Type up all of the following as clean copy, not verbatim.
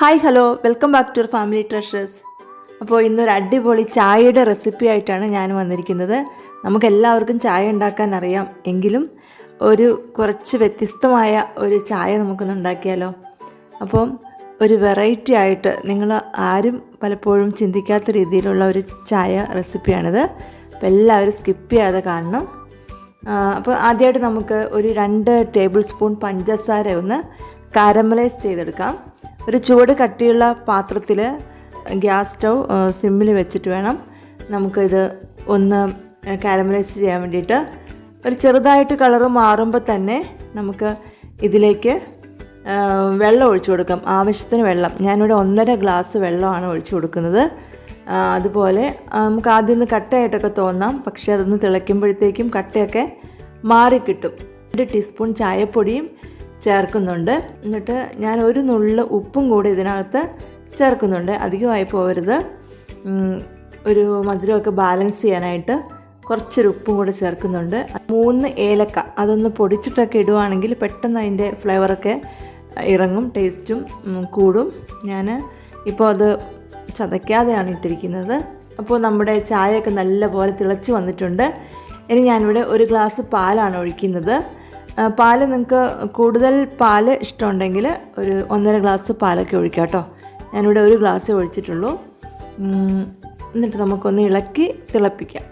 Hi hello welcome back to family treasures. അപ്പോൾ ഇന്നൊരു അടിപൊളി ചായയുടെ റെസിപ്പി ആയിട്ടാണ് ഞാൻ വന്നിരിക്കുന്നത്. നമുക്കെല്ലാവർക്കും ചായ ഉണ്ടാക്കാൻ അറിയാം, എങ്കിലും കുറച്ച് വ്യത്യസ്തമായ ഒരു ചായ നമുക്കൊന്ന് ഉണ്ടാക്കിയാലോ. അപ്പം ഒരു വെറൈറ്റി ആയിട്ട് നിങ്ങൾ ആരും പലപ്പോഴും ചിന്തിക്കാത്ത രീതിയിലുള്ള ഒരു ചായ റെസിപ്പിയാണിത്. അപ്പോൾ എല്ലാവരും സ്കിപ്പ് ചെയ്യാതെ കാണണം. അപ്പോൾ ആദ്യമായിട്ട് നമുക്ക് ഒരു 2 ടേബിൾ സ്പൂൺ പഞ്ചസാര ഒന്ന് കാരമലൈസ് ചെയ്തെടുക്കാം. ഒരു ചുവട് കട്ടിയുള്ള പാത്രത്തിൽ ഗ്യാസ് സ്റ്റൗ സിമ്മിൽ വെച്ചിട്ട് വേണം നമുക്കിത് ഒന്ന് കാരമലൈസ് ചെയ്യാൻ വേണ്ടിയിട്ട്. ഒരു ചെറുതായിട്ട് കളറ് മാറുമ്പോൾ തന്നെ നമുക്ക് ഇതിലേക്ക് വെള്ളം ഒഴിച്ചു കൊടുക്കാം. ആവശ്യത്തിന് വെള്ളം, ഞാനിവിടെ 1.5 ഗ്ലാസ് വെള്ളമാണ് ഒഴിച്ചു കൊടുക്കുന്നത്. അതുപോലെ നമുക്ക് ആദ്യം ഒന്ന് കട്ടയായിട്ടൊക്കെ തോന്നാം, പക്ഷേ അതൊന്ന് തിളയ്ക്കുമ്പോഴത്തേക്കും കട്ടയൊക്കെ മാറിക്കിട്ടും. 2 ടീസ്പൂൺ ചായപ്പൊടിയും ചേർക്കുന്നുണ്ട്. എന്നിട്ട് ഞാൻ ഒരു നുള്ള് ഉപ്പും കൂടി ഇതിനകത്ത് ചേർക്കുന്നുണ്ട്. അധികമായി പോകരുത്. ഒരു മധുരമൊക്കെ ബാലൻസ് ചെയ്യാനായിട്ട് കുറച്ചൊരു ഉപ്പും കൂടെ ചേർക്കുന്നുണ്ട്. 3 ഏലക്ക അതൊന്ന് പൊടിച്ചിട്ടൊക്കെ ഇടുവാണെങ്കിൽ പെട്ടെന്ന് അതിൻ്റെ ഫ്ലേവറൊക്കെ ഇറങ്ങും, ടേസ്റ്റും കൂടും. ഞാൻ ഇപ്പോൾ അത് ചതയ്ക്കാതെയാണ് ഇട്ടിരിക്കുന്നത്. അപ്പോൾ നമ്മുടെ ചായയൊക്കെ നല്ലപോലെ തിളച്ച് വന്നിട്ടുണ്ട്. ഇനി ഞാനിവിടെ 1 ഗ്ലാസ് പാലാണ് ഒഴിക്കുന്നത്. പാല് നിങ്ങൾക്ക് കൂടുതൽ പാല് ഇഷ്ടമുണ്ടെങ്കിൽ ഒരു 1.5 ഗ്ലാസ് പാലൊക്കെ ഒഴിക്കാം കേട്ടോ. ഞാനിവിടെ 1 ഗ്ലാസ് ഒഴിച്ചിട്ടുള്ളൂ. എന്നിട്ട് നമുക്കൊന്ന് ഇളക്കി തിളപ്പിക്കാം.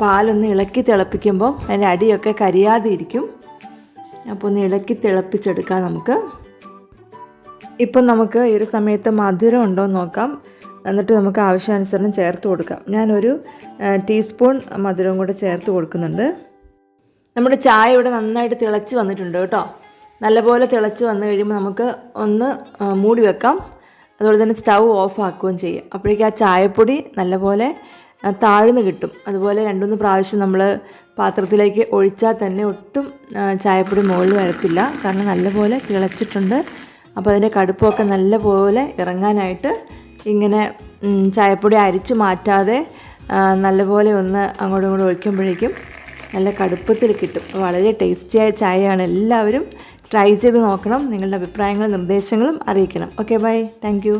പാലൊന്ന് ഇളക്കി തിളപ്പിക്കുമ്പോൾ അതിൻ്റെ അടിയൊക്കെ കരിയാതെ ഇരിക്കും. അപ്പോൾ ഒന്ന് ഇളക്കി തിളപ്പിച്ചെടുക്കാം നമുക്ക്. ഇപ്പം നമുക്ക് ഈ ഒരു സമയത്ത് മധുരം ഉണ്ടോ എന്ന് നോക്കാം. എന്നിട്ട് നമുക്ക് ആവശ്യാനുസരണം ചേർത്ത് കൊടുക്കാം. ഞാനൊരു ടീസ്പൂൺ മധുരവും കൂടെ ചേർത്ത് കൊടുക്കുന്നുണ്ട്. നമ്മുടെ ചായ ഇവിടെ നന്നായിട്ട് തിളച്ച് വന്നിട്ടുണ്ട് കേട്ടോ. നല്ലപോലെ തിളച്ച് വന്നു കഴിയുമ്പോൾ നമുക്ക് ഒന്ന് മൂടി വെക്കാം. അതുപോലെ തന്നെ സ്റ്റൗ ഓഫ് ആക്കുകയും ചെയ്യും. അപ്പോഴേക്കും ആ ചായപ്പൊടി നല്ലപോലെ താഴ്ന്ന് കിട്ടും. അതുപോലെ 2-3 പ്രാവശ്യം നമ്മൾ പാത്രത്തിലേക്ക് ഒഴിച്ചാൽ തന്നെ ഒട്ടും ചായപ്പൊടി മുകളിൽ വരത്തില്ല, കാരണം നല്ലപോലെ തിളച്ചിട്ടുണ്ട്. അപ്പോൾ അതിൻ്റെ കടുപ്പമൊക്കെ നല്ലപോലെ ഇറങ്ങാനായിട്ട് ഇങ്ങനെ ചായപ്പൊടി അരിച്ച് മാറ്റാതെ നല്ലപോലെ ഒന്ന് അങ്ങോട്ടും ഇങ്ങോട്ടും ഒഴിക്കുമ്പോഴേക്കും നല്ല കടുപ്പത്തിൽ കിട്ടും. വളരെ ടേസ്റ്റിയായ ചായയാണ്. എല്ലാവരും ട്രൈ ചെയ്ത് നോക്കണം. നിങ്ങളുടെ അഭിപ്രായങ്ങളും നിർദ്ദേശങ്ങളും അറിയിക്കണം. Okay, bye, thank U.